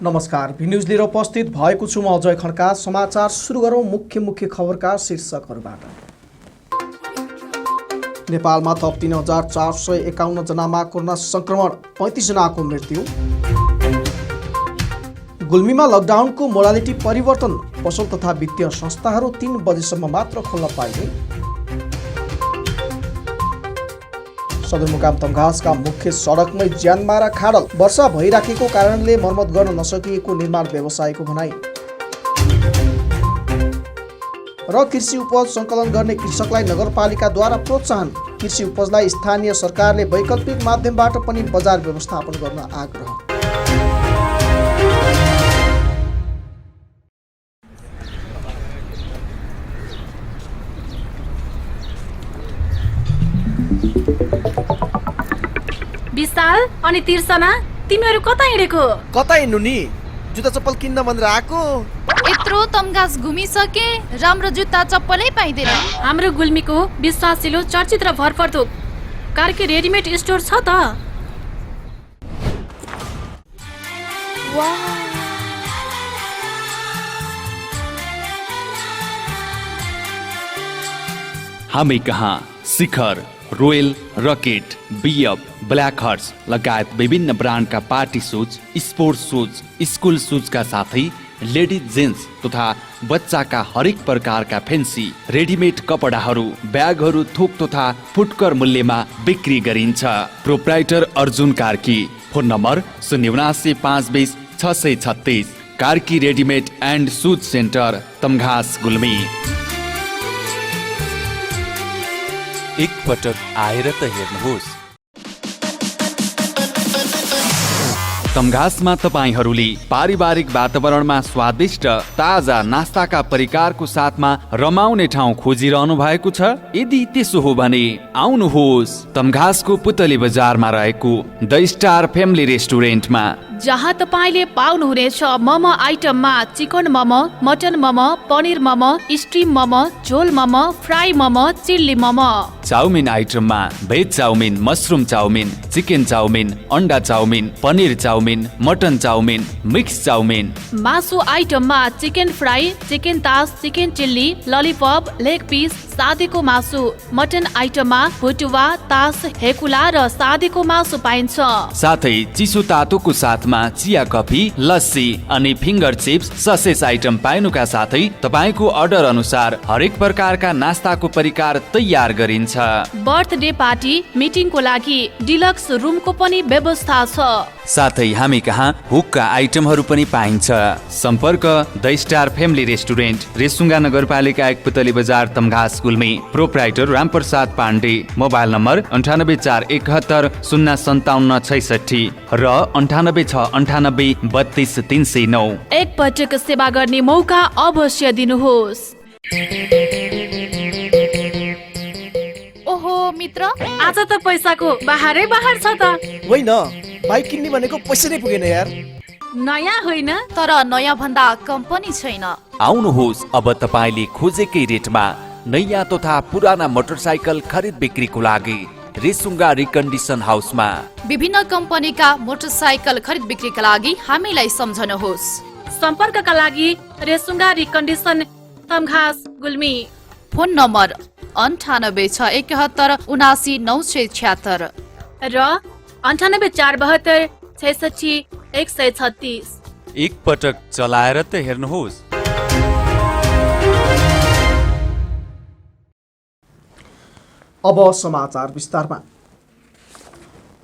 नमस्कार, भी न्यूज लिएर उपस्थित भएको छु म अजय खड्का। समाचार सुरु गरौँ मुख्य खबरका शीर्षकहरूबाट। नेपालमा थप 3451 जनामा कोरोना संक्रमण, 35 जनाको मृत्यु। गुल्मीमा लकडाउनको मोडालिटी परिवर्तन, पसल तथा वित्तीय संस्थाहरू 3 बजेसम्म मात्र खोल्न पाइने। सदरमुकाम तम्घासका मुख्य सडकमै ज्यानमारा खाडल, वर्षा भइराखेको कारणले मर्मत गर्न नसकिएको निर्माण व्यवसायीको भनाई। र कृषि उपज सङ्कलन गर्ने कृषकलाई नगरपालिकाद्वारा प्रोत्साहन, कृषि उपजलाई स्थानीय सरकारले वैकल्पिक माध्यमबाट पनि बजार व्यवस्थापन गर्न आग्रह। विशाल अनि तिर्सना, तिमीहरू कता हिँडेको? कता हिँड्नु नि, जुत्ता चप्पल किन्न भनेर आएको। यत्रो तम्घास घुमिसके, राम्रो जुत्ता चप्पलै पाइँदैन। हाम्रो गुल्मीको विश्वासिलो चर्चित र भरपर्दो कार्की रेडिमेड स्टोर छ त। हामी कहाँ Shikhar, royal, rocket, BF, black horse लगायत विभिन्न ब्रान्डका party shoes, sports shoes, school सुजका साथै लेडिज जेन्ट्स तथा बच्चाका हरेक प्रकारका फेन्सी रेडिमेड कपडाहरू, ब्यागहरू थोक तथा फुटकर मूल्यमा बिक्री गरिन्छ। Proprietor Arjun Karki. Phone number 079 520 636। Karki readymade and shoes centre, Tamghas, Gulmi. एक पटक आएर त हेर्नुहोस्। तम्घासमा तपाईहरूले पारिवारिक वातावरणमा स्वादिष्ट ताजा नास्ताका परिकारको साथमा रमाउने ठाउँ खोजिरहनु भएको छ? यदि त्यसो हो भने आउनुहोस् तम्घासको पुतली बजारमा रहेको द स्टार फ्यामिली रेस्टुरेन्टमा, जहाँ तपाईँले पाउनुहुनेछ मोमो आइटममा chicken momo, mutton momo, paneer momo, steam momo, झोल momo, fry momo, chilli momo. Chowmein आइटममा veg chowmein, mushroom chowmein, chicken chowmein, अन्डा chowmein, paneer chowmein, mutton chowmein, mix chowmein. मासु आइटममा चिकन फ्राई, चिकन तास, chicken chilli, lollipop, leg piece, सादीको मासु। मटन आइटममा भुटुवा, तास, हेकुला र सादीको मासु पाइन्छ। साथै चिसो तातोको साथमा चिया, कफी, लस्सी अनि फिङ्गर चिप्स, ससेज आइटम पाइनुका साथै तपाईँको अर्डर अनुसार हरेक प्रकारका नास्ताको परिकार तयार गरिन्छ। बर्थडे पार्टी, मिटिङको लागि डिलक्स रुमको पनि व्यवस्था छ। साथै हामी कहाँ हुक्का आइटमहरू पनि पाइन्छ। सम्पर्क the star family restaurant, Resunga नगरपालिका 1 Putali Bazar, Tamghas, Gulmi. Proprietor Ramprasad Pandey. Mobile number 9841 057 66 र 98 32 309। एक पटक सेवा गर्ने मौका अवश्य दिनुहोस्। ओहो मित्र, आज त पैसाको बाहरै बाहर छ त। होइन, बाइक किन्ने भनेको पैसा नै पुगेन यार। नयाँ होइन, तर नयाँ भन्दा कम्पनी छैन। आउनुहोस्, अब तपाईँले खोजेकै रेटमा नयाँ तथा पुराना मोटरसाइकल खरिद बिक्रीको लागि रेसुङ्गा रिकन्डिसन हाउसमा। विभिन्न कम्पनीका मोटरसाइकल खरिद बिक्रीका लागि हामीलाई सम्झनुहोस्। सम्पर्कका लागि Resunga recondition, Tamghas, Gulmi. Phone number 98 671 79 976 र 98 472 66 136। एक पटक चलाएर त हेर्नुहोस्। अब समाचार विस्तारमा।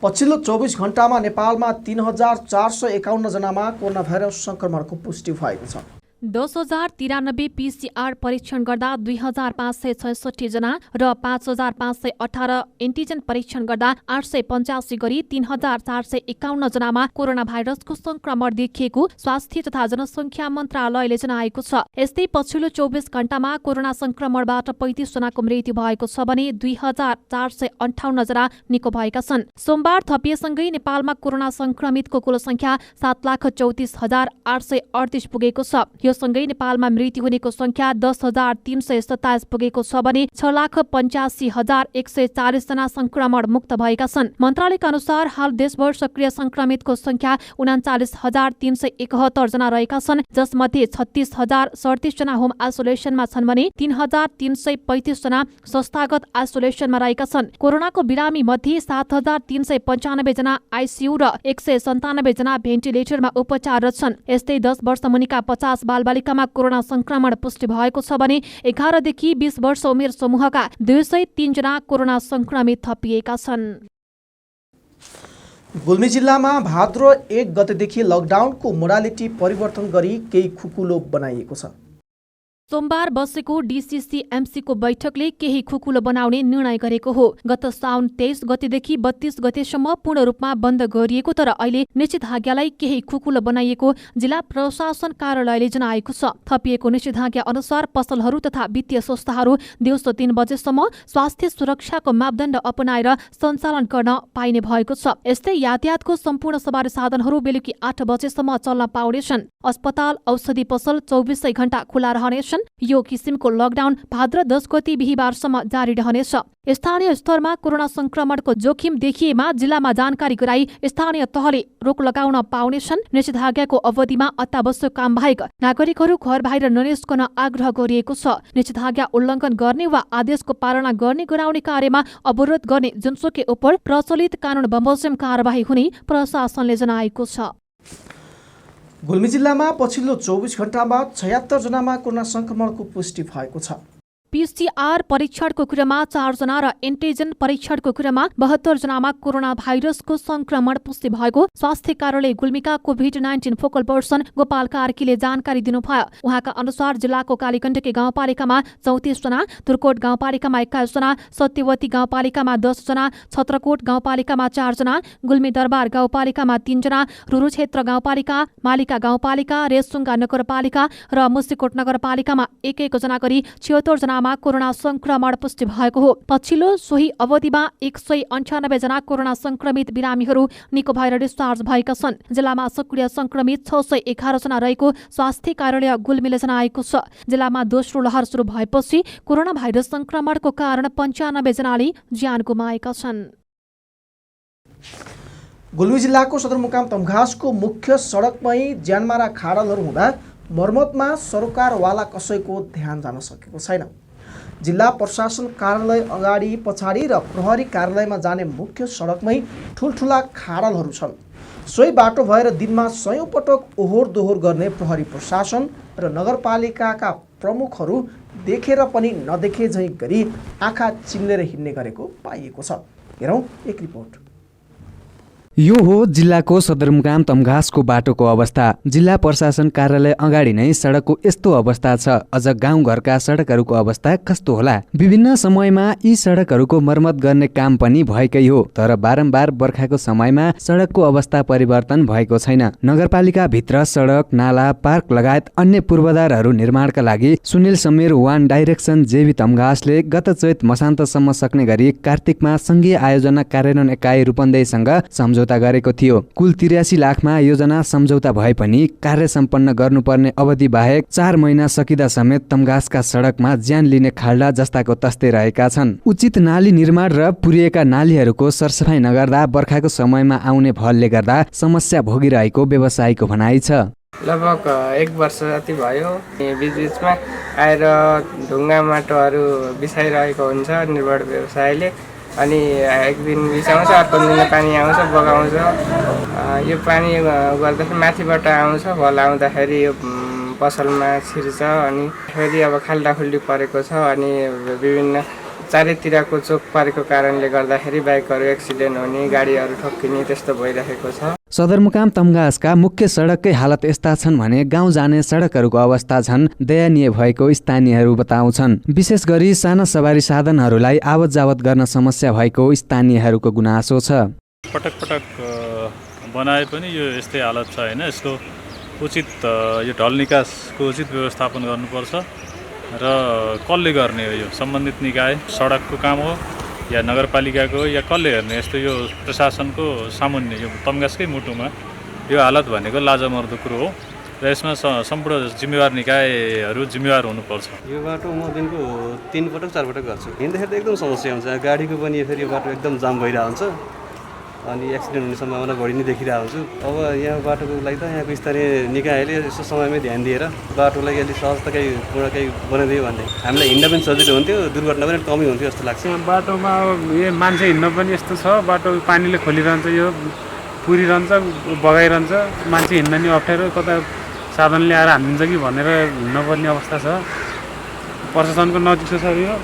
पछिल्लो 24 घण्टामा नेपालमा 3451 जनामा कोरोना भाइरस संक्रमणको पुष्टि भएको छ। 10,093 PCR परीक्षण गर्दा 2,566 जना र 5,518 एन्टिजेन परीक्षण गर्दा 885 गरी 3,451 जनामा कोरोना भाइरसको संक्रमण देखिएको स्वास्थ्य तथा जनसङ्ख्या मन्त्रालयले जनाएको छ। यस्तै पछिल्लो 24 घण्टामा कोरोना संक्रमणबाट 35 जनाको मृत्यु भएको छ भने 2,458 जना निको भएका छन्। सोमबार थपिएसँगै नेपालमा कोरोना संक्रमितको कुल संख्या 7,34,838 पुगेको छ। यो सँगै नेपालमा मृत्यु हुनेको संख्या 10,327 पुगेको छ भने 6,85,140 जना संक्रमण मुक्त भएका छन्। मन्त्रालयका अनुसार हाल देशभर सक्रिय संक्रमितको संख्या 39,371 जना रहेका छन्, जसमध्ये 36,037 जना होम आइसोलेसनमा छन् भने 3,335 जना संस्थागत आइसोलेसनमा रहेका छन्। कोरोनाको बिरामी मध्ये 7,395 जना आइसियु र 197 जना भेन्टिलेटरमा उपचाररत छन्। यस्तै 10 वर्ष मुनिका 50 बालबालिकामा कोरोना संक्रमण पुष्टि भएको छ भने 11 देखि 20 वर्ष उमेर समूहका 203 जना कोरोना संक्रमित थपिएका छन्। गुल्मी जिल्लामा भाद्रो 1 गतेदेखि लकडाउनको मोडालिटी परिवर्तन गरी केही खुकुलो बनाइएको छ। सोमबार बसेको DCCMC को बैठकले केही खुकुलो बनाउने निर्णय गरेको हो। गत साउन 23 गतेदेखि 32 गतेसम्म पूर्ण रूपमा बन्द गरिएको तर अहिले निषेधाज्ञालाई केही खुकुलो बनाइएको जिल्ला प्रशासन कार्यालयले जनाएको छ। थपिएको निषेधाज्ञा अनुसार पसलहरू तथा वित्तीय संस्थाहरू दिउँसो 3 बजेसम्म स्वास्थ्य सुरक्षाको मापदण्ड अपनाएर सञ्चालन गर्न पाइने भएको छ। यस्तै यातायातको सम्पूर्ण सवारी साधनहरू बेलुकी 8 बजेसम्म चल्न पाउनेछन्। अस्पताल, औषधि पसल 24 घण्टा खुला रहनेछन्। यो किसिमको लकडाउन भाद्र 10 गते बिहीबारसम्म जारी रहनेछ। स्थानीय स्तरमा कोरोना संक्रमणको जोखिम देखिएमा जिल्लामा जानकारी गराई स्थानीय तहले रोक लगाउन पाउनेछन्। निषेधाज्ञाको अवधिमा अत्यावश्यक काम बाहेक नागरिकहरू घर बाहिर ननिस्कन आग्रह गरिएको छ। निषेधाज्ञा उल्लङ्घन गर्ने वा आदेशको पालना गर्ने गराउने कार्यमा अवरोध गर्ने जुनसुकै उप प्रचलित कानून बमोजिम कारबाही हुने प्रशासनले जनाएको छ। गुल्मी जिल्लामा पछिल्लो 24 घण्टामा 76 जनामा कोरोना संक्रमणको पुष्टि भएको छ। PCR परीक्षणको क्रममा 4 जना र एन्टिजेन परीक्षणको क्रममा 72 जनामा कोरोना भाइरसको संक्रमण पुष्टि भएको स्वास्थ्य कार्यालय गुल्मीका कोभिड-19 फोकल पर्सन गोपाल कार्कीले जानकारी दिनुभयो। उहाँका अनुसार जिल्लाको कालीगण्डकी गाउँपालिकामा 34 जना, तुर्कोट गाउँपालिकामा 21 जना, सत्यवती गाउँपालिकामा 10 जना, छत्रकोट गाउँपालिकामा 4 जना, गुल्मी दरबार गाउँपालिकामा 3 जना, रुरु क्षेत्र गाउँपालिका, मालिका गाउँपालिका, रेसुङ्गा नगरपालिका र मुस्तिकोट नगरपालिकामा 1-1 जना गरी 76 जना कोरोना संक्रमण पुष्टि भएको हो। पछिल्लो सोही अवधिमा 198 जना कोरोना संक्रमित बिरामीहरू निको भएर डिस्चार्ज भएका छन्। जिल्लामा सक्रिय संक्रमित 611 जना रहेको स्वास्थ्य कार्यालय गुल्मीले जनाएको छ। जिल्लामा दोस्रो लहर सुरु भएपछि कोरोना भाइरस संक्रमणको कारण 95 जनाले ज्यान गुमाएका छन्। गुल्मी जिल्लाको सदरमुकाम तमघासको मुख्य सडकमै ज्यानमारा खाडलहरू हुँदा मर्मतमा सरोकारवाला कसैको ध्यान जान सकेको छैन। जिल्ला प्रशासन कार्यालय अगाडि पछाडि र प्रहरी कार्यालयमा जाने मुख्य सडकमै ठुल्ठुला खाडलहरू छन्। सोही बाटो भएर दिनमा 100औं पटक ओहोर दोहोर गर्ने प्रहरी प्रशासन र नगरपालिकाका प्रमुखहरू देखेर पनि नदेखे झैँ गरी आँखा चिम्लेर हिँड्ने गरेको पाइएको छ। हेरौँ एक रिपोर्ट। यो हो जिल्लाको सदरमुकाम तमघासको बाटोको अवस्था। जिल्ला प्रशासन कार्यालय अगाडि नै सडकको यस्तो अवस्था छ। अझ गाउँघरका सडकहरूको अवस्था कस्तो होला? विभिन्न समयमा यी सडकहरूको मर्मत गर्ने काम पनि भएकै हो, तर बारम्बार बर्खाको समयमा सडकको अवस्था परिवर्तन भएको छैन। नगरपालिका भित्र सडक, नाला, पार्क लगायत अन्य पूर्वाधारहरू निर्माणका लागि Sunil Samir one direction JB तमघासले गत चैत मसान्तसम्म सक्ने गरी कार्तिकमा संघीय आयोजना कार्यान्वयन एकाइ रूपन्देहीसँग सम्झौता गरेको थियो। कुल 83 लाखमा योजना सम्झौता भए पनि कार्य सम्पन्न गर्नुपर्ने अवधि बाहेक 4 महिना सकिँदा समेत तमघासका सडकमा ज्यान लिने खाल्डा जस्ताको तस्तै रहेका छन्। उचित नाली निर्माण र पुरिएका नालीहरूको सरसफाई नगर्दा बर्खाको समयमा आउने भलले गर्दा समस्या भोगिरहेको व्यवसायीको भनाइ छ। लगभग 1 वर्ष जति भयो। बीचबीचमा आएर ढुङ्गा माटोहरू बिसाइरहेको हुन्छ निर्भर व्यवसायले। अनि एक दिन बिसाउँछ, अर्को दिन पानी आउँछ, बगाउँछ। यो पानी गर्दाखेरि माथिबाट आउँछ, भल आउँदाखेरि यो पसलमा छिर्छ। अनि फेरि अब खाल्डाखुल्डी परेको छ अनि विभिन्न चारैतिरको चोक परेको कारणले गर्दाखेरि बाइकहरू एक्सिडेन्ट हुने, गाडीहरू ठोक्किने त्यस्तो भइरहेको छ। सदरमुकाम तमघासका मुख्य सडककै हालत यस्ता छन् भने गाउँ जाने सडकहरूको अवस्था झन् दयनीय भएको स्थानीयहरू बताउँछन्। विशेष गरी साना सवारी साधनहरूलाई आवत जावत गर्न समस्या भएको स्थानीयहरूको गुनासो छ। पटक पटक बनाए पनि यो यस्तै हालत छ हैन। यसको उचित यो ढल निकासको उचित व्यवस्थापन गर्नुपर्छ र कसले गर्ने हो? यो सम्बन्धित निकाय, सडकको काम हो या नगरपालिकाको या कसले हेर्ने? यस्तो यो प्रशासनको सामान्य यो तमघासकै मुटुमा यो हालत भनेको लाजमर्दो कुरो हो। र यसमा सम्पूर्ण जिम्मेवार निकायहरू जिम्मेवार हुनुपर्छ। यो बाटो म दिनको 3 पटक 4 पटक गर्छु। हिँड्दाखेरि एकदम समस्या हुन्छ, गाडीको पनि फेरि यो बाटो एकदम जाम भइरहेको हुन्छ अनि एक्सिडेन्ट हुने सम्भावना बढी नै देखिरहेको हुन्छु। अब यहाँ बाटोको लागि त यहाँको स्थानीय निकायले यसो समयमै ध्यान दिएर बाटोलाई अलिक सहजतापूर्ण केही बनाइदियो भने हामीलाई हिँड्न पनि सजिलो हुन्थ्यो, दुर्घटना पनि कमै हुन्थ्यो जस्तो लाग्छ। बाटोमा अब यो मान्छे हिँड्न पनि यस्तो छ, बाटो पानीले खोलिरहन्छ, यो पुरिरहन्छ, बगाइरहन्छ, मान्छे हिँड्न नि अप्ठ्यारो, कता साधनले आएर हानिदिन्छ कि भनेर हिँड्नुपर्ने अवस्था छ। प्रशासनको नजिक छ यो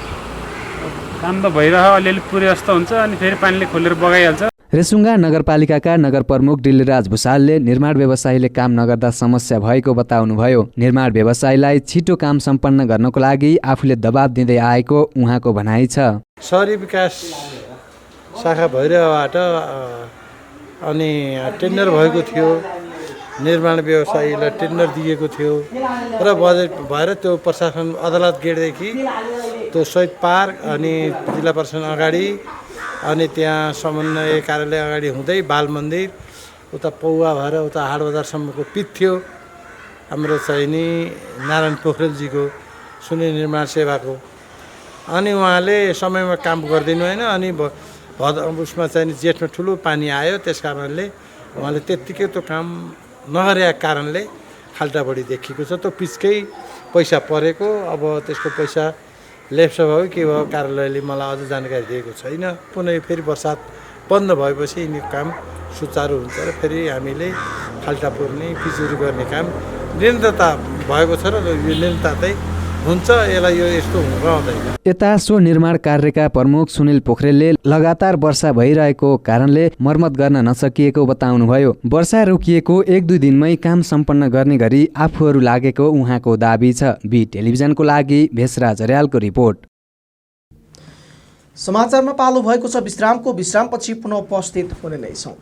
काम त भइरह, अलिअलि पुरे जस्तो हुन्छ अनि फेरि पानीले खोलेर बगाइहाल्छ। रेसुङ्गा नगरपालिकाका नगर प्रमुख डिल्लीराज भुसालले निर्माण व्यवसायीले काम नगर्दा समस्या भएको बताउनुभयो। निर्माण व्यवसायीलाई छिटो काम सम्पन्न गर्नको लागि आफूले दबाब दिँदै आएको उहाँको भनाइ छ। शहरी विकास शाखा भैरहबाट अनि टेन्डर भएको थियो, निर्माण व्यवसायीलाई टेन्डर दिएको थियो र बजेट भएर त्यो प्रशासन अदालत गेटदेखि त्यो शहीद पार्क अनि जिल्ला प्रशासन अगाडि अनि त्यहाँ समन्वय कार्यालय अगाडि हुँदै बाल मन्दिर उता पौवा भएर उता हाट बजारसम्मको पिच थियो। हाम्रो चाहिँ नि नारायण पोखरेलजीको सुनि निर्माण सेवाको, अनि उहाँले समयमा काम गरिदिनु होइन। अनि उसमा चाहिँ जेठमा ठुलो पानी आयो, त्यस कारणले उहाँले त्यत्तिकै त्यो काम नगरेका कारणले खाल्टाबढी देखिएको छ। त्यो पिचकै पैसा परेको, अब त्यसको पैसा लेप्स भयो के भयो कार्यालयले मलाई अझ जानकारी दिएको छैन। पुनः फेरि बर्सात बन्द भएपछि यिनी काम सुचारू हुन्छ र फेरि हामीले खाल्टा पुर्ने पिचुरी गर्ने काम निरन्तरता भएको छ र यो निरन्तरतै हुन्छ। यसलाई यो यस्तो रहँदैन। यता सो निर्माण कार्यका प्रमुख सुनिल पोखरेलले लगातार वर्षा भइरहेको कारणले मर्मत गर्न नसकिएको बताउनुभयो। वर्षा रोकिएको 1-2 दिनमै काम सम्पन्न गर्ने गरी आफूहरू लागेको उहाँको दाबी छ। बी टेलिभिजनको लागि भेषराज अर्यालको रिपोर्ट। समाचारमा पालो भएको छ विश्रामको। विश्रामपछि पुनः उपस्थित हुने नै छौँ।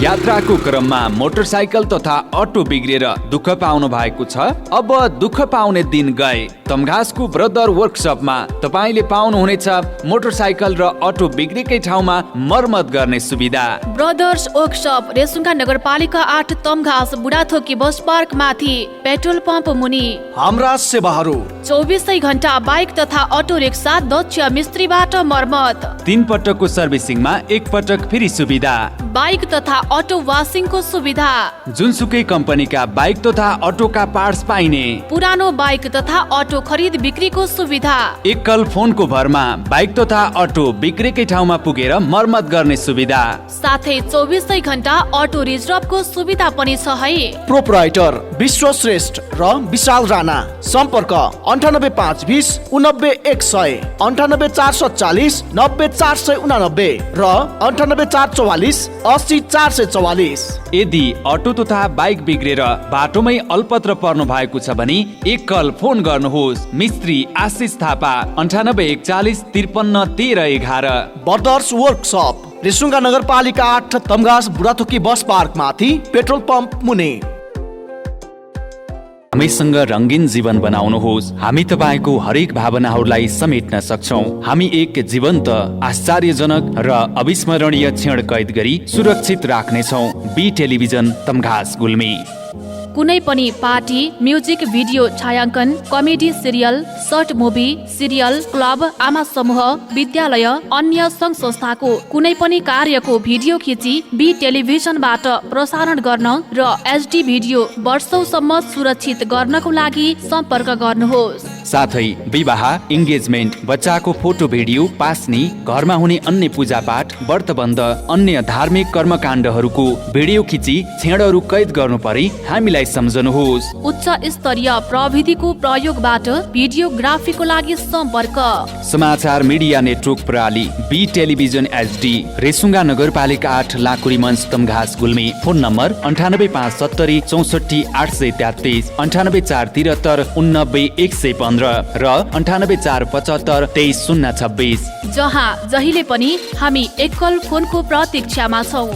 यात्राको क्रममा मोटरसाइकल तथा अटो बिग्रेर दुःख पाउनु भएको छ? अब दुःख पाउने दिन गए। तमघासको ब्रदर वर्कसपमा तपाईले पाउनुहुनेछ मोटरसाइकल र अटो बिग्रेकै ठाउँमा मर्मत गर्ने सुविधा। ब्रदर्स वर्कसप रेसुङ्गा नगरपालिका 8 तमघास बुढाथोकी बस पार्क माथि पेट्रोल पम्प मुनि। हाम्रा सेवाहरू 24 घण्टा बाइक तथा अटो रिक्सा दक्ष मिस्त्रीबाट मर्मत। 3 पटकको सर्भिसिङमा 1 पटक फ्री सुविधा। बाइक तथा अटो वासिङको सुविधा। जुनसुकै कम्पनीका बाइक तथा अटोका पार्ट्स पाइने। पुरानो बाइक तथा अटो खरिद बिक्रीको सुविधा। एकल फोनको भरमा बाइक तथा अटो बिक्रेकै ठाउँमा पुगेर मर्मत गर्ने सुविधा। साथै 24 घण्टा अटो रिजर्भको सुविधा पनि छ है। प्रोपराइटर विश्व श्रेष्ठ र विशाल राणा। सम्पर्क 98520 99100 98440 90489 र 98444 80444। यदि अटो तथा बाइक बिग्रेर बाटोमै अल्पत्र पर्नु भएको छ भने एकल फोन गर्नुहोस्। मिस्त्री आशिष थापा 9841 53 13 11। ब्रदर्स वर्कसप रेसुङ्गा नगरपालिका 8 तमघास बुढाथोकी बस पार्क माथि पेट्रोल पम्प मुनि। हामीसँग रङ्गीन जीवन बनाउनुहोस्। हामी तपाईँको हरेक भावनाहरूलाई समेट्न सक्छौँ। हामी एक जीवन्त, आश्चर्यजनक र अविस्मरणीय क्षण कैद गरी सुरक्षित राख्नेछौँ। B television Tamghas Gulmi. कुनै पनि पार्टी, म्युजिक भिडियो छायाङ्कन, comedy serial, short movie, serial, club, आमा समूह, विद्यालय, अन्य सङ्घ संस्थाको कुनै पनि कार्यको भिडियो खिची बी टेलिभिजनबाट प्रसारण गर्न र एचडी भिडियो वर्षौसम्म सुरक्षित गर्नको लागि सम्पर्क गर्नुहोस्। साथै विवाह, इन्गेजमेन्ट, बच्चाको फोटो भिडियो, पास्नी, घरमा हुने अन्य पूजापाठ, व्रतबन्ध, अन्य धार्मिक कर्मकाण्डहरूको भिडियो खिची क्षणहरू कैद गर्नु परे हामीलाई सम्झनुहोस्। उच्च स्तरीय प्रविधिको प्रयोगबाट भिडियोग्राफीको लागि सम्पर्क। समाचार मिडिया नेटवर्क प्रणाली बी टेलिभिजन एचडी रेसुङ्गा नगरपालिका 8 लाकुरी मञ्च तमघास गुल्मी। फोन नम्बर 98570 64 833 98473 89 115 र 98475 23026। जहाँ जहिले पनि हामी एकल फोनको प्रतीक्षामा छौँ।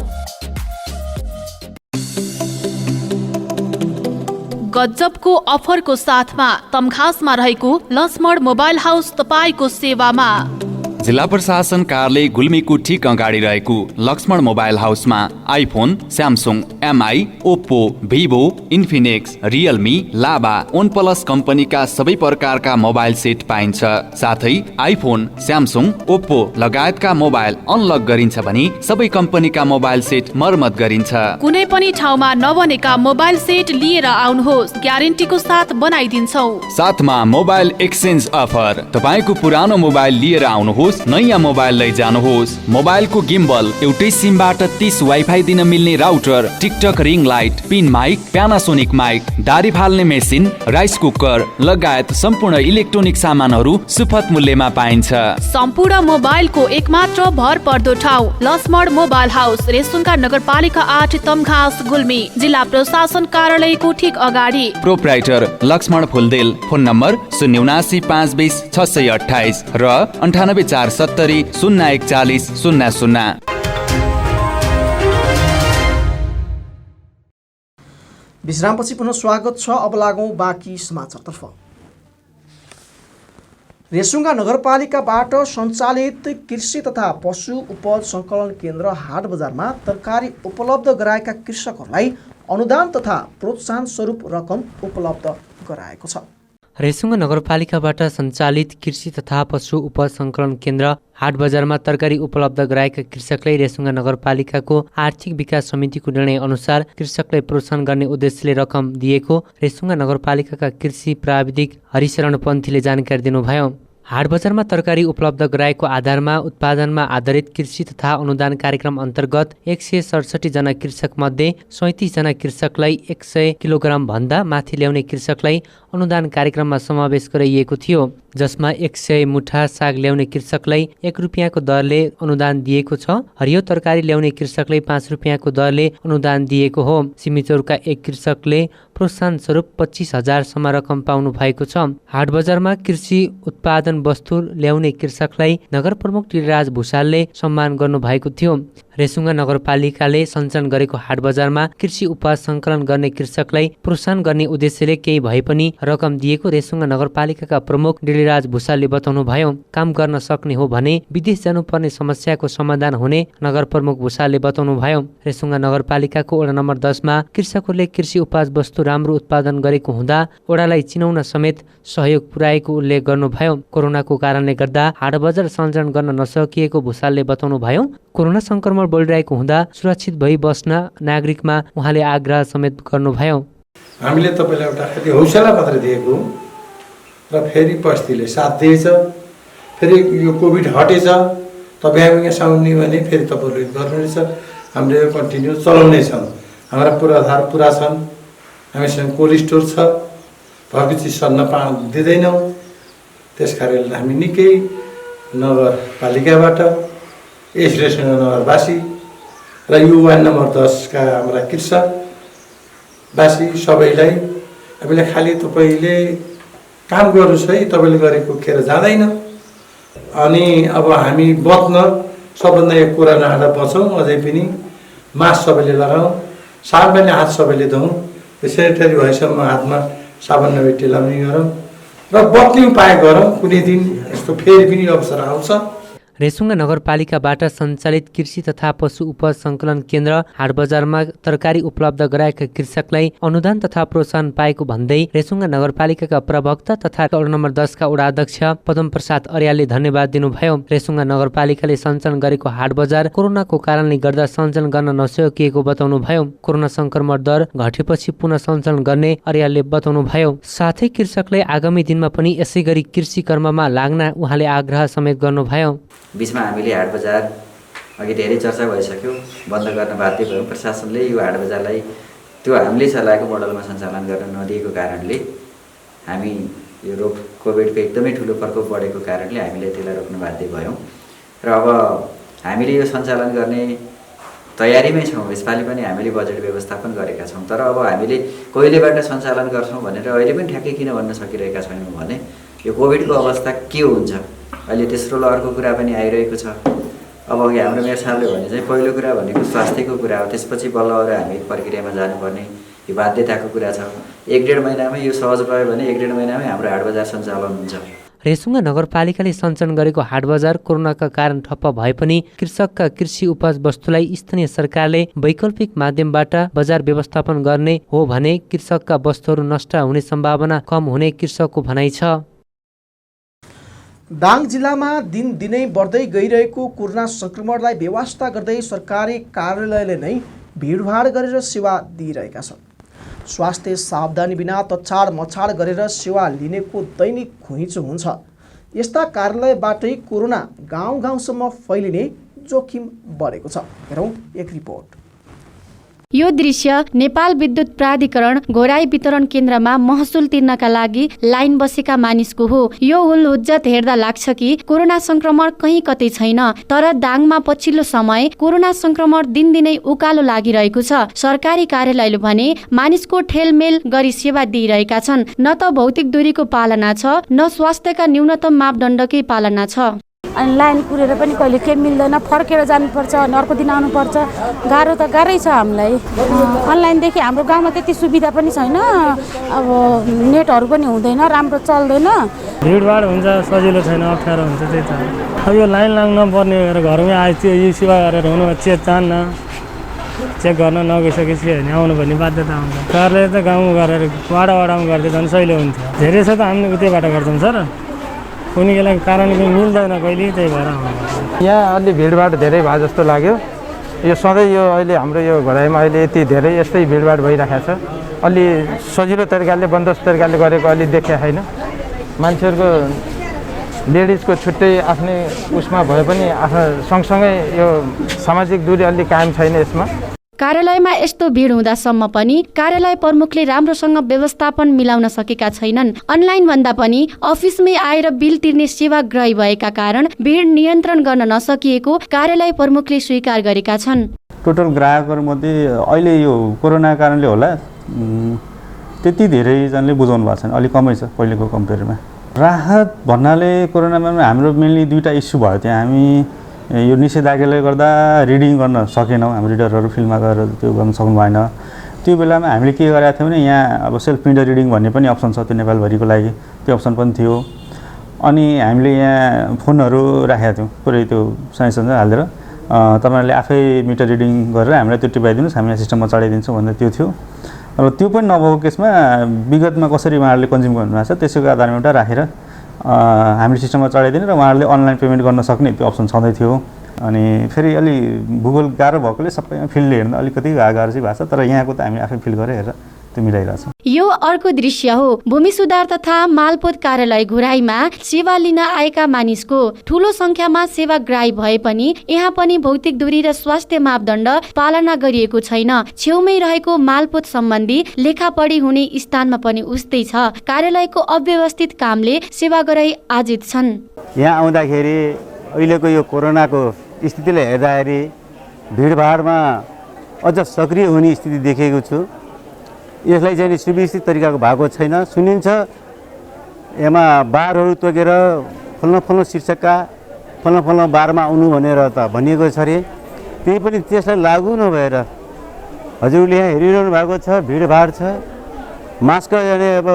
गजबको अफरको साथमा तमघासमा रहेको लक्ष्मण मोबाइल हाउस तपाईँको सेवामा। जिल्ला प्रशासन कार्यालय गुल्मीको ठिक अगाडि रहेको लक्ष्मण मोबाइल हाउसमा iPhone, Samsung, MI, Oppo, Vivo, Infinix, Realme, Lava, OnePlus कम्पनीका सबै प्रकारका मोबाइल सेट पाइन्छ। साथै आइफोन, स्यामसुङ, ओप्पो लगायतका मोबाइल अनलक गरिन्छ भने सबै कम्पनीका मोबाइल सेट मर्मत गरिन्छ। कुनै पनि ठाउँमा नबनेका मोबाइल सेट लिएर आउनुहोस्, ग्यारेन्टीको साथ बनाइदिन्छौ। साथमा मोबाइल एक्सचेन्ज अफर। तपाईको पुरानो मोबाइल लिएर आउनुहोस्, नयाँ मोबाइल लैजानुहोस्। मोबाइलको गिम्बल, एउटै सिमबाट 30 वाइफाई दिन मिल्ने router, TikTok ring light, pin mic, Panasonic mic, दारी फाल्ने मेसिन, राइस कुकर लगायत सम्पूर्ण इलेक्ट्रोनिक सामानहरू सुपथ मूल्यमा पाइन्छ। सम्पूर्ण मोबाइलको एकमात्र भर पर्दो ठाउँ लक्ष्मण मोबाइल हाउस, रेसुङ्गा नगरपालिका 8 तमघास गुल्मी, जिल्ला प्रशासन कार्यालयको ठिक अगाडि। Proprietor Laxman Phuldel. Phone number 079 520 628 र 98 470 041 00। विश्रामपछि पुनः स्वागत छ। अब लागौँ बाँकी समाचारतर्फ। रेसुङ्गा नगरपालिकाबाट सञ्चालित कृषि तथा पशु उपज सङ्कलन केन्द्र हाट बजारमा तरकारी उपलब्ध गराएका कृषकहरूलाई अनुदान तथा प्रोत्साहन स्वरूप रकम उपलब्ध गराएको छ। रेसुङ्गा नगरपालिकाबाट सञ्चालित कृषि तथा पशु उपज सङ्कलन केन्द्र हाट बजारमा तरकारी उपलब्ध गराएका कृषकलाई रेसुङ्गा नगरपालिकाको आर्थिक विकास समितिको निर्णय अनुसार कृषकलाई प्रोत्साहन गर्ने उद्देश्यले रकम दिएको रेसुङ्गा नगरपालिकाका कृषि प्राविधिक हरिशरण पन्थीले जानकारी दिनुभयो। हाट बजारमा तरकारी उपलब्ध गराएको आधारमा उत्पादनमा आधारित कृषि तथा अनुदान कार्यक्रम अन्तर्गत 167 जना कृषक मध्ये 37 जना कृषकलाई 100 किलोग्राम भन्दा माथि ल्याउने कृषकलाई अनुदान कार्यक्रममा समावेश गराइएको थियो, जसमा 100 मुठा साग ल्याउने कृषकलाई 1 रुपियाँको दरले अनुदान दिएको छ। हरियो तरकारी ल्याउने कृषकलाई 5 रुपियाँको दरले अनुदान दिएको हो। सिमिचौरका एक कृषकले प्रोत्साहन स्वरूप 25,000 सम्म रकम पाउनु भएको छ। हाट बजारमा कृषि उत्पादन वस्तु ल्याउने कृषकलाई नगर प्रमुख टिलराज भुषालले सम्मान गर्नु भएको थियो। रेसुङ्गा नगरपालिकाले सञ्चालन गरेको हाट बजारमा कृषि उपज सङ्कलन गर्ने कृषकलाई प्रोत्साहन गर्ने उद्देश्यले केही भए पनि रकम दिएको रेसुङ्गा नगरपालिकाका प्रमुख टिलराज भुषालले बताउनु भयो। काम गर्न सक्ने हो भने विदेश जानुपर्ने समस्याको समाधान हुने नगर प्रमुख भुषालले बताउनु भयो। रेसुङ्गा नगरपालिकाको वडा नम्बर 10 मा कृषकहरूले कृषि उपज वस्तु राम्रो उत्पादन गरेको हुँदा वडालाई चिनाउन समेत सहयोग पुर्याएको उल्लेख गर्नुभयो। कोरोनाको कारणले गर्दा हाट बजार सञ्चालन गर्न नसकिएको भुषालले बताउनु भयो। कोरोना संक्रमण बढिरहेको हुँदा सुरक्षित भई बस्न नागरिकमा उहाँले आग्रह समेत गर्नुभयो। हामीले तपाईँलाई एउटा खालि हौसला पत्र दिएको र फेरि बस्तीले साथ दिएछ। फेरि यो कोभिड हटेछ, तपाईँ हामी यहाँ आउने भने फेरि तपाईँहरूले गर्नुहुनेछ। हामीले यो कन्टिन्यू चलाउनेछौँ। हाम्रा पूर्वाधार पुरा छन्, हामीसँग कोल्ड स्टोर छ, भएको चिज सन्न दिँदैनौँ। त्यस कारणले हामी निकै नगरपालिकाबाट यस रेसुङ्गा नगरवासी र यो वार्ड नम्बर 10 का हाम्रा कृषकवासी सबैलाई हामीले खालि तपाईँले काम गर्नुहोस् है, तपाईँले गरेको खेर जाँदैन। अनि अब हामी बच्न सबभन्दा यो कोरोनाबाट बचौँ, अझै पनि मास्क सबैले लगाउँ, साबुनले हात सबैले धौँ, सेनिटरी भएसम्म हातमा साबुन नभेटी लाउने गरौँ र बच्ने उपाय गरौँ। कुनै दिन यस्तो फेरि पनि अवसर आउँछ। रेसुङ्गा नगरपालिकाबाट सञ्चालित कृषि तथा पशु उपज सङ्कलन केन्द्र हाट बजारमा तरकारी उपलब्ध गराएका कृषकलाई अनुदान तथा प्रोत्साहन पाएको भन्दै रेसुङ्गा नगरपालिकाका प्रवक्ता तथा वडा नम्बर 10 का वडा अध्यक्ष पदम प्रसाद अर्यालले धन्यवाद दिनुभयो। रेसुङ्गा नगरपालिकाले सञ्चालन गरेको हाट बजार कोरोनाको कारणले गर्दा सञ्चालन गर्न नसकिएको बताउनुभयो। कोरोना संक्रमण दर घटेपछि पुनः सञ्चालन गर्ने अर्यालले बताउनुभयो। साथै कृषकलाई आगामी दिनमा पनि यसै गरी कृषि कर्ममा लाग्न उहाँले आग्रह समेत गर्नुभयो। बिचमा हामीले हाट बजार अघि धेरै चर्चा भइसक्यो, बन्द गर्न बाध्य भयौँ। प्रशासनले यो हाट बजारलाई त्यो हामीले चलाएको मोडलमा सञ्चालन गर्न नदिएको कारणले हामी यो रोग कोभिडको एकदमै ठुलो प्रकोप बढेको कारणले हामीले त्यसलाई रोक्न बाध्य भयौँ र अब हामीले यो सञ्चालन गर्ने तयारीमै छौँ। यसपालि पनि हामीले बजेट व्यवस्थापन गरेका छौँ, तर अब हामीले कहिलेबाट सञ्चालन गर्छौँ भनेर अहिले पनि ठ्याक्कै किन भन्न सकिरहेका छैनौँ भने यो कोभिडको अवस्था के हुन्छ। अहिले तेस्रो लहरको कुरा पनि आइरहेको छ। अब अघि हाम्रो मेयर साहबले भने चाहिँ पहिलो कुरा भनेको स्वास्थ्यको कुरा हो, त्यसपछि बल्ल अरू हामी प्रक्रियामा जानुपर्ने यो बाध्यताको कुरा छ। 1-1.5 महिनामै यो सहज भयो भने 1-1.5 महिनामै हाम्रो हाट बजार सञ्चालन हुन्छ। रेसुङ्गा नगरपालिकाले सञ्चालन गरेको हाट बजार कोरोनाका कारण ठप्प भए पनि कृषकका कृषि उपज वस्तुलाई स्थानीय सरकारले वैकल्पिक माध्यमबाट बजार व्यवस्थापन गर्ने हो भने कृषकका वस्तुहरू नष्ट हुने सम्भावना कम हुने कृषकको भनाइ छ। दाङ जिल्लामा दिनदिनै बढ्दै गइरहेको कोरोना संक्रमणलाई बेवास्ता गर्दै सरकारी कार्यालयले नै भिडभाड गरेर सेवा दिइरहेका छन्। स्वास्थ्य सावधानी बिना तछाड मछाड गरेर सेवा लिनेको दैनिक घुइँचो हुन्छ। यस्ता कार्यालयबाटै कोरोना गाउँ गाउँसम्म फैलिने जोखिम बढेको छ। हेरौँ एक रिपोर्ट। यो दृश्य नेपाल विद्युत प्राधिकरण घोराई वितरण केन्द्रमा महसुल तिर्नका लागि लाइन बसेका मानिसको हो। यो हुलहुज्जत हेर्दा लाग्छ कि कोरोना संक्रमण कहीँ कतै छैन, तर दाङमा पछिल्लो समय कोरोना संक्रमण दिनदिनै उकालो लागिरहेको छ। सरकारी कार्यालयले भने मानिसको ठेलमेल गरी सेवा दिइरहेका छन्। न त भौतिक दूरीको पालना छ, न स्वास्थ्यका न्यूनतम मापदण्डकै पालना छ। अनि लाइन कुरेर पनि कहिले केही मिल्दैन, फर्केर जानुपर्छ अनि अर्को दिन आउनुपर्छ। गाह्रो त गाह्रै छ हामीलाई। अनलाइनदेखि हाम्रो गाउँमा त्यति सुविधा पनि छैन, अब नेटहरू पनि हुँदैन, राम्रो चल्दैन, भिडभाड हुन्छ, सजिलो छैन, अप्ठ्यारो हुन्छ। त्यही त अब यो लाइन लाग्न पर्ने घरमै आयो यो सेवा गरेर हुनु चेक चाहन्न, चेक गर्न नगइसकेपछि होइन आउनु भन्ने बाध्यता हुन्छ। कार्यालय त गाउँ गरेर वाडामा गर्दै झन् सहिलो हुन्थ्यो। धेरै छ त हामीले उतैबाट गर्छौँ सर, कुनै बेला कारण मिल्दैन कहिले, त्यही भएर यहाँ अलि भिडभाड धेरै भयो जस्तो लाग्यो। यो सधैँ यो अहिले हाम्रो यो घोराइमा अहिले यति धेरै यस्तै भिडभाड भइरहेको छ। अलि सजिलो तरिकाले बन्दोबस्त तरिकाले गरेको अलि देखेको छैन। मान्छेहरूको लेडिजको छुट्टै आफ्नै उसमा भए पनि आफ्नो सँगसँगै यो सामाजिक दूरी अलि कायम छैन यसमा। कार्यालयमा यस्तो भिड हुँदासम्म पनि कार्यालय प्रमुखले राम्रोसँग व्यवस्थापन मिलाउन सकेका छैनन्। अनलाइन भन्दा पनि अफिसमै आएर बिल तिर्ने सेवाग्राही भएका कारण भिड नियन्त्रण गर्न नसकिएको कार्यालय प्रमुखले स्वीकार गरेका छन्। टोटल ग्राहकहरूमध्ये अहिले यो कोरोना कारणले होला त्यति धेरैजनाले बुझाउनु भएको छैन, अलिक कमै छ पहिलेको कम्पेयरमा। राहत भन्नाले कोरोनामा हाम्रो मेनली दुईवटा इस्यु भयो। त्यहाँ हामी यो निषेधाज्ञाले गर्दा रिडिङ गर्न सकेनौँ, हाम्रो रिडरहरू फिल्डमा गएर त्यो गर्न सक्नु भएन। त्यो बेलामा हामीले के गरेका थियौँ भने यहाँ अब सेल्फ प्रिन्टर रिडिङ भन्ने पनि अप्सन छ त्यो नेपालभरिको लागि, त्यो अप्सन पनि थियो। अनि हामीले यहाँ फोनहरू राखेका थियौँ पुरै त्यो साइन्ससँग हालेर तपाईँहरूले आफै मिटर रिडिङ गरेर हामीलाई त्यो टिपाइदिनुहोस्, हामी यहाँ सिस्टममा चढाइदिन्छौँ भन्दा त्यो थियो। र त्यो पनि नभएको केसमा विगतमा कसरी उहाँहरूले कन्ज्युम गर्नुभएको छ त्यसैको आधारमा एउटा राखेर हामीले सिस्टममा चढाइदिने र उहाँहरूले अनलाइन पेमेन्ट गर्न सक्ने त्यो अप्सन छँदै थियो। अनि फेरि अलि भूगोल गाह्रो भएकोले सबैमा फिल्डले हेर्दा अलिकति गाह्रो चाहिँ भएको छ, तर यहाँको त हामी आफै फिल गरेर हेरेर त्यो मिलाइरहेछौँ। यो अर्को दृश्य हो। भूमि सुधार तथा मालपोत कार्यालय घोराइमा सेवा लिन आएका मानिसको ठूलो संख्यामा सेवाग्राही भए पनि यहाँ पनि भौतिक दूरी र स्वास्थ्य मापदण्ड पालना गरिएको छैन। छेउमै रहेको मालपोत सम्बन्धी लेखापढी हुने स्थानमा पनि उस्तै छ। कार्यालयको अव्यवस्थित कामले सेवाग्राही आजित छन्। यहाँ आउँदाखेरि अहिलेको यो कोरोनाको स्थितिले हेर्दाखेरि भिडभाडमा अझ सक्रिय हुने स्थिति देखेको छु। यसलाई चाहिँ सुव्यवस्थित तरिकाको भएको छैन। सुनिन्छ यसमा बारहरू तोकेर फल्न शीर्षकका फल्न बारमा आउनु भनेर त भनिएको छ अरे, त्यही पनि त्यसलाई लागू नभएर हजुरले यहाँ हेरिरहनु भएको छ, भिडभाड छ। मास्क अब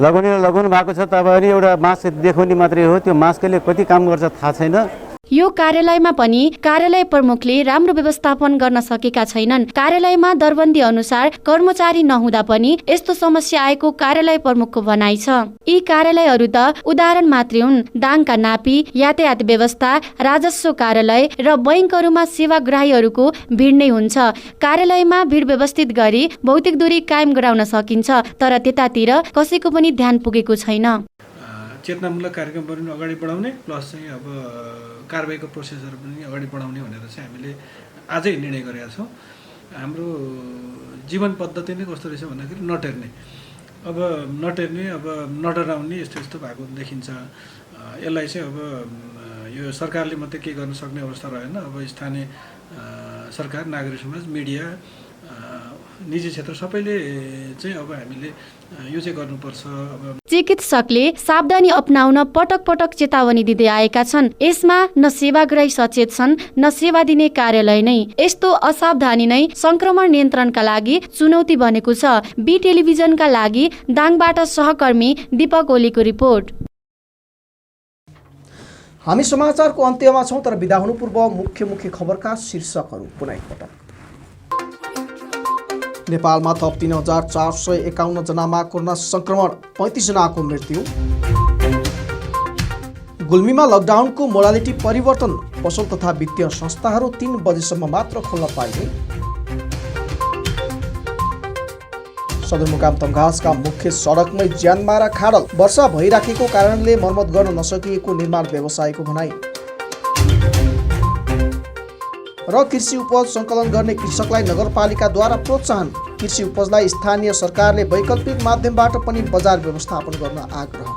लगाउनु भएको छ, तपाईँहरू एउटा मास्क देखाउने मात्रै हो, त्यो मास्कले कति काम गर्छ थाहा छैन। यो कार्यालयमा पनि कार्यालय प्रमुखले राम्रो व्यवस्थापन गर्न सकेका छैनन्। कार्यालयमा दरबन्दी अनुसार कर्मचारी नहुँदा पनि यस्तो समस्या आएको कार्यालय प्रमुखको भनाइ छ। यी कार्यालयहरू त उदाहरण मात्रै हुन्। दाङका नापी, यातायात व्यवस्था, राजस्व कार्यालय र बैंकहरूमा सेवाग्राहीहरूको भिड नै हुन्छ। कार्यालयमा भिड व्यवस्थित गरी भौतिक दूरी कायम गराउन सकिन्छ, तर त्यतातिर कसैको पनि ध्यान पुगेको छैन। चेतनामूलक कार्यक्रम पनि अगाडि बढाउने प्लस चाहिँ अब कारबाहीको प्रोसेसहरू पनि अगाडि बढाउने भनेर चाहिँ हामीले आजै निर्णय गरेका छौँ। हाम्रो जीवन पद्धति नै कस्तो रहेछ भन्दाखेरि नटेर्ने, अब नडराउने यस्तो भएको देखिन्छ। यसलाई चाहिँ अब यो सरकारले मात्रै के गर्न सक्ने अवस्था रहेन। अब स्थानीय सरकार, नागरिक समाज, मिडिया, निजी क्षेत्र सबैले चाहिँ अब हामीले यो चाहिँ गर्नुपर्छ। चिकित्सकले सावधानी अपनाउन पटक पटक चेतावनी दिँदै आएका छन्। यसमा न सेवाग्राही सचेत छन् न सेवा दिने कार्यालय नै। यस्तो असावधानी नै संक्रमण नियन्त्रणका लागि चुनौती बनेको छ। बी टेलिभिजनका लागि दाङबाट सहकर्मी दीपक ओलीको रिपोर्ट। हामी समाचारको अन्त्यमा छौँ, तर बिदा हुनु पूर्व मुख्य खबरका शीर्षकहरू पुनः एकपटक। नेपालमा थप 3,451 जनामा कोरोना संक्रमण, 35 जनाको मृत्यु। गुल्मीमा लकडाउनको मोडालिटी परिवर्तन, पसल तथा वित्तीय संस्थाहरू 3 बजेसम्म मात्र खोल्न पाइने। सदरमुकाम तमघासका मुख्य सडकमै ज्यानमारा खाडल, वर्षा भइराखेको कारणले मर्मत गर्न नसकिएको निर्माण व्यवसायीको भनाई। र कृषि उपज सङ्कलन गर्ने कृषकलाई नगरपालिकाद्वारा प्रोत्साहन, कृषि उपजलाई स्थानीय सरकारले वैकल्पिक माध्यमबाट पनि बजार व्यवस्थापन गर्न आग्रह।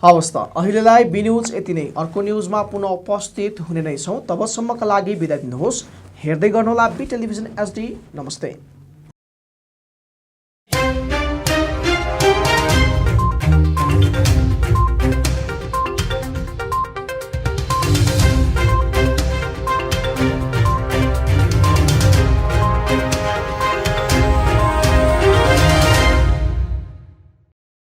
हवस् त अहिलेलाई बी न्युज यति नै। अर्को न्युजमा पुनः उपस्थित हुने नै छौँ। तबसम्मका लागि बिदा दिनुहोस्। हेर्दै गर्नुहोला बी टेलिभिजन HD। नमस्ते।